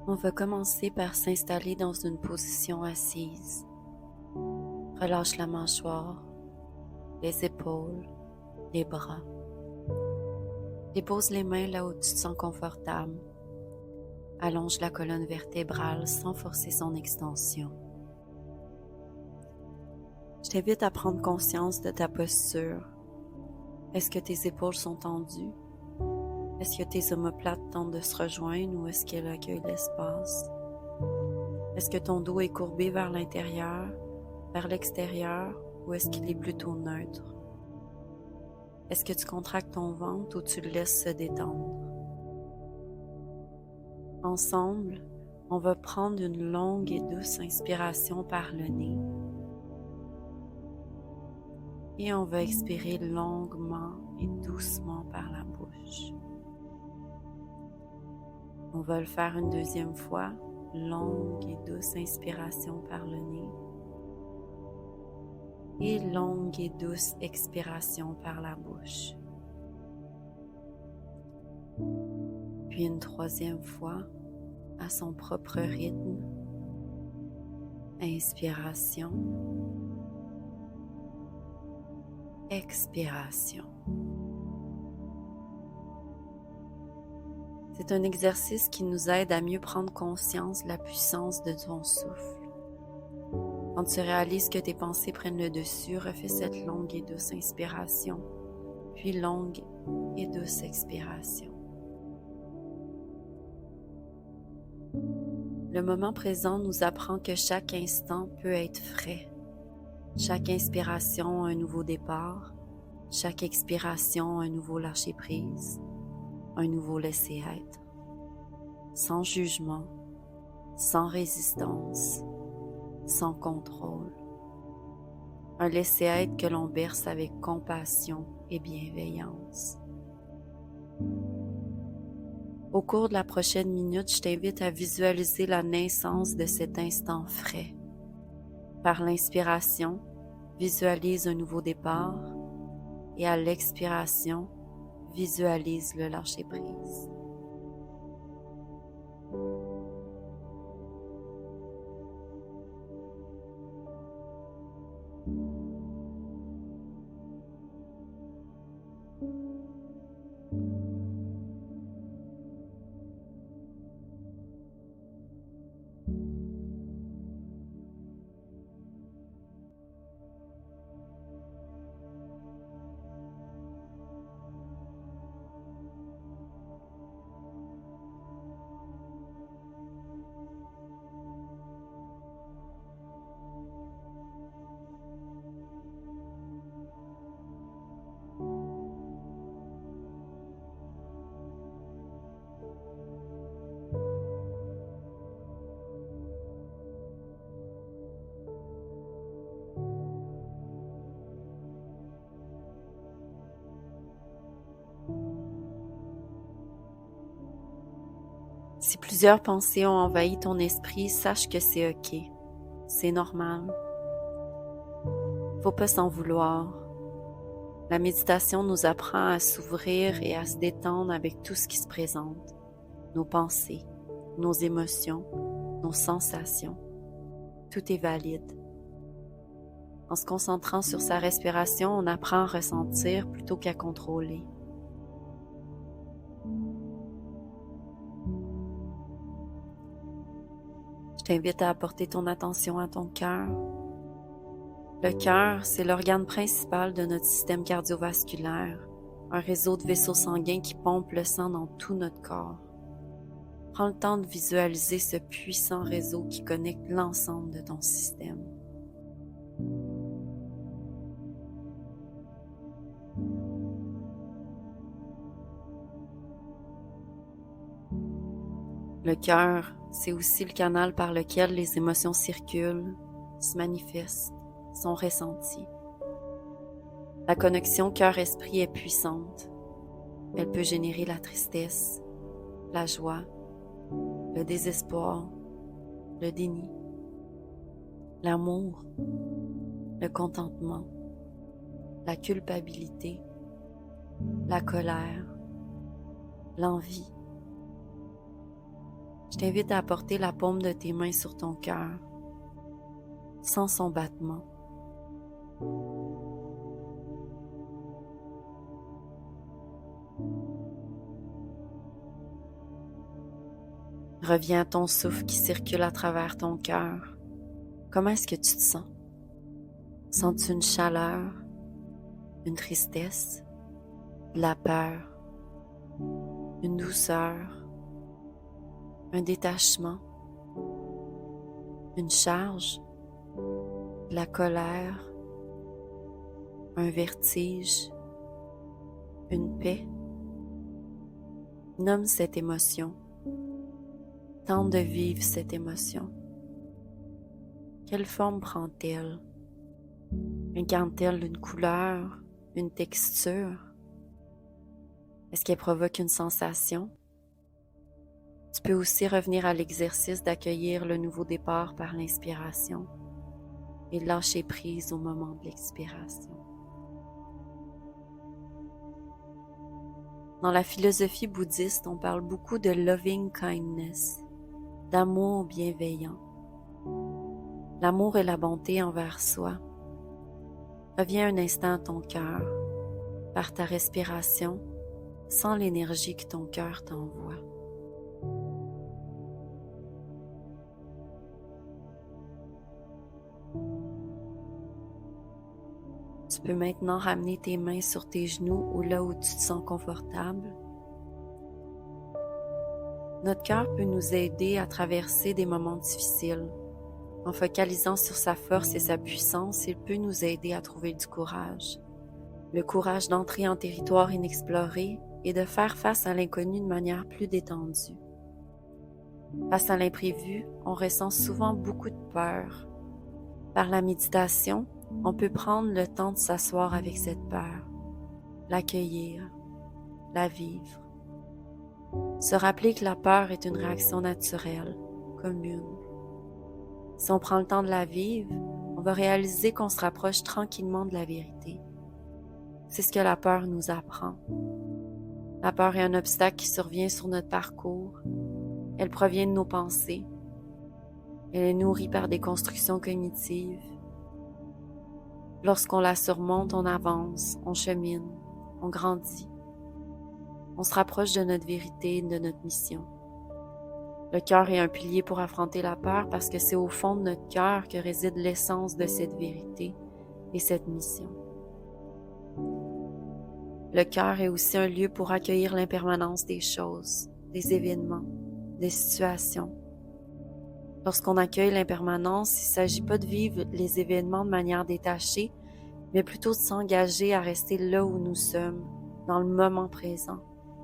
On va commencer par s'installer dans une position assise. Relâche la mâchoire, les épaules, les bras. Dépose les mains là où tu te sens confortable. Allonge la colonne vertébrale sans forcer son extension. Je t'invite à prendre conscience de ta posture. Est-ce que tes épaules sont tendues? Est-ce que tes omoplates tentent de se rejoindre ou est-ce qu'elles accueillent l'espace? Est-ce que ton dos est courbé vers l'intérieur, vers l'extérieur ou est-ce qu'il est plutôt neutre? Est-ce que tu contractes ton ventre ou tu le laisses se détendre? Ensemble, on va prendre une longue et douce inspiration par le nez. Et on va expirer longuement et doucement par la bouche. On va le faire une deuxième fois. Longue et douce inspiration par le nez. Et longue et douce expiration par la bouche. Puis une troisième fois, à son propre rythme. Inspiration. Expiration. C'est un exercice qui nous aide à mieux prendre conscience de la puissance de ton souffle. Quand tu réalises que tes pensées prennent le dessus, refais cette longue et douce inspiration, puis longue et douce expiration. Le moment présent nous apprend que chaque instant peut être frais. Chaque inspiration, un nouveau départ. Chaque expiration, un nouveau lâcher-prise. Un nouveau laisser-être. Sans jugement, sans résistance, sans contrôle. Un laisser-être que l'on berce avec compassion et bienveillance. Au cours de la prochaine minute, je t'invite à visualiser la naissance de cet instant frais. Par l'inspiration, visualise un nouveau départ et à l'expiration, visualise le lâcher-prise. Si plusieurs pensées ont envahi ton esprit, sache que c'est OK. C'est normal. Faut pas s'en vouloir. La méditation nous apprend à s'ouvrir et à se détendre avec tout ce qui se présente. Nos pensées, nos émotions, nos sensations. Tout est valide. En se concentrant sur sa respiration, on apprend à ressentir plutôt qu'à contrôler. Je t'invite à apporter ton attention à ton cœur. Le cœur, c'est l'organe principal de notre système cardiovasculaire, un réseau de vaisseaux sanguins qui pompe le sang dans tout notre corps. Prends le temps de visualiser ce puissant réseau qui connecte l'ensemble de ton système. Le cœur, c'est aussi le canal par lequel les émotions circulent, se manifestent, sont ressenties. La connexion cœur-esprit est puissante. Elle peut générer la tristesse, la joie, le désespoir, le déni, l'amour, le contentement, la culpabilité, la colère, l'envie. Je t'invite à porter la paume de tes mains sur ton cœur, sans son battement. Reviens à ton souffle qui circule à travers ton cœur. Comment est-ce que tu te sens? Sens-tu une chaleur, une tristesse, de la peur, une douceur, un détachement, une charge, de la colère, un vertige, une paix? Nomme cette émotion. Tente de vivre cette émotion. Quelle forme prend-elle? Incarne-t-elle une couleur, une texture? Est-ce qu'elle provoque une sensation? Tu peux aussi revenir à l'exercice d'accueillir le nouveau départ par l'inspiration et lâcher prise au moment de l'expiration. Dans la philosophie bouddhiste, on parle beaucoup de loving kindness, d'amour bienveillant. L'amour et la bonté envers soi. Reviens un instant à ton cœur, par ta respiration, sans l'énergie que ton cœur t'envoie. Tu peux maintenant ramener tes mains sur tes genoux ou là où tu te sens confortable. Notre cœur peut nous aider à traverser des moments difficiles. En focalisant sur sa force et sa puissance, il peut nous aider à trouver du courage. Le courage d'entrer en territoire inexploré et de faire face à l'inconnu de manière plus détendue. Face à l'imprévu, on ressent souvent beaucoup de peur. Par la méditation, on peut prendre le temps de s'asseoir avec cette peur, l'accueillir, la vivre. Se rappeler que la peur est une réaction naturelle, commune. Si on prend le temps de la vivre, on va réaliser qu'on se rapproche tranquillement de la vérité. C'est ce que la peur nous apprend. La peur est un obstacle qui survient sur notre parcours. Elle provient de nos pensées. Elle est nourrie par des constructions cognitives. Lorsqu'on la surmonte, on avance, on chemine, on grandit. On se rapproche de notre vérité et de notre mission. Le cœur est un pilier pour affronter la peur parce que c'est au fond de notre cœur que réside l'essence de cette vérité et cette mission. Le cœur est aussi un lieu pour accueillir l'impermanence des choses, des événements, des situations. Lorsqu'on accueille l'impermanence, il ne s'agit pas de vivre les événements de manière détachée, mais plutôt de s'engager à rester là où nous sommes, dans le moment présent,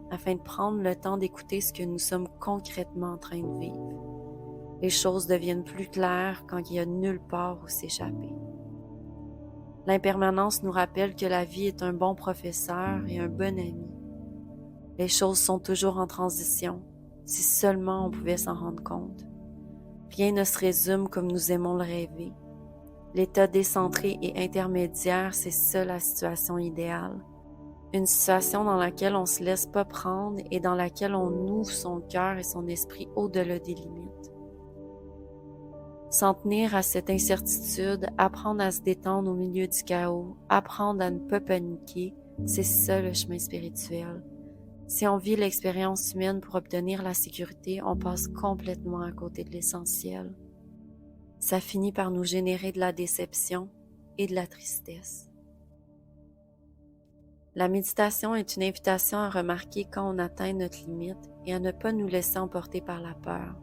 afin de prendre le temps d'écouter ce que nous sommes concrètement en train de vivre. Les choses deviennent plus claires quand il n'y a nulle part où s'échapper. L'impermanence nous rappelle que la vie est un bon professeur et un bon ami. Les choses sont toujours en transition, si seulement on pouvait s'en rendre compte. Rien ne se résume comme nous aimons le rêver. L'état décentré et intermédiaire, c'est ça la situation idéale. Une situation dans laquelle on ne se laisse pas prendre et dans laquelle on ouvre son cœur et son esprit au-delà des limites. S'en tenir à cette incertitude, apprendre à se détendre au milieu du chaos, apprendre à ne pas paniquer, c'est ça le chemin spirituel. Si on vit l'expérience humaine pour obtenir la sécurité, on passe complètement à côté de l'essentiel. Ça finit par nous générer de la déception et de la tristesse. La méditation est une invitation à remarquer quand on atteint notre limite et à ne pas nous laisser emporter par la peur.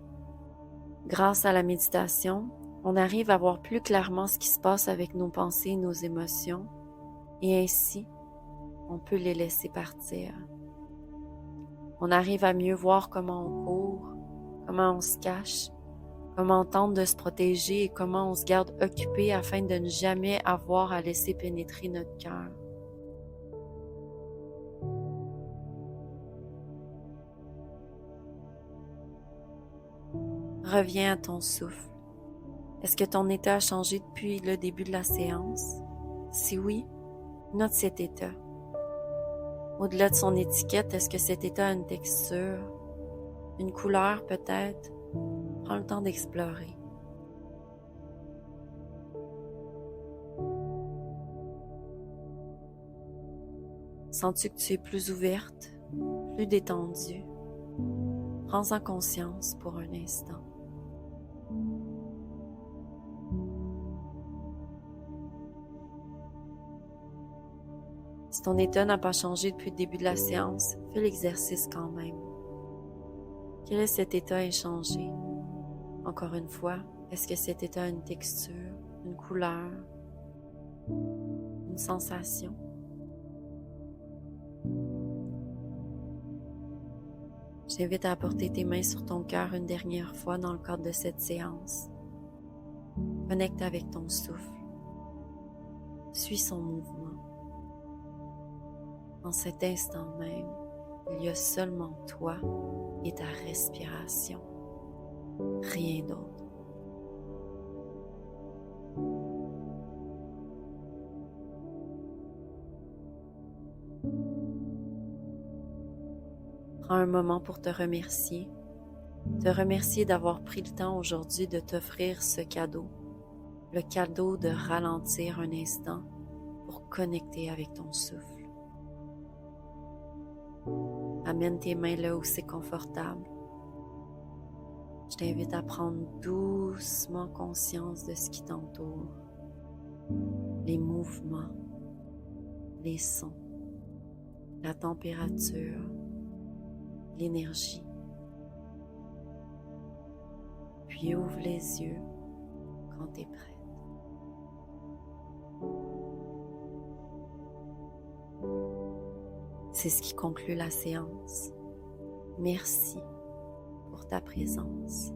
Grâce à la méditation, on arrive à voir plus clairement ce qui se passe avec nos pensées et nos émotions, et ainsi, on peut les laisser partir. On arrive à mieux voir comment on court, comment on se cache, comment on tente de se protéger et comment on se garde occupé afin de ne jamais avoir à laisser pénétrer notre cœur. Reviens à ton souffle. Est-ce que ton état a changé depuis le début de la séance? Si oui, note cet état. Au-delà de son étiquette, est-ce que cet état a une texture, une couleur peut-être, Prends le temps d'explorer. Sens-tu que tu es plus ouverte, plus détendue? Prends-en conscience pour un instant. Si ton état n'a pas changé depuis le début de la séance, fais l'exercice quand même. Quel est cet état inchangé? Encore une fois, est-ce que cet état a une texture, une couleur, une sensation? Je t'invite à apporter tes mains sur ton cœur une dernière fois dans le cadre de cette séance. Connecte avec ton souffle. Suis son mouvement. En cet instant même, il y a seulement toi et ta respiration. Rien d'autre. Prends un moment pour te remercier d'avoir pris le temps aujourd'hui de t'offrir ce cadeau, le cadeau de ralentir un instant pour connecter avec ton souffle. Amène tes mains là où c'est confortable. Je t'invite à prendre doucement conscience de ce qui t'entoure, les mouvements, les sons, la température, l'énergie. Puis ouvre les yeux quand tu es prête. C'est ce qui conclut la séance. Merci pour ta présence.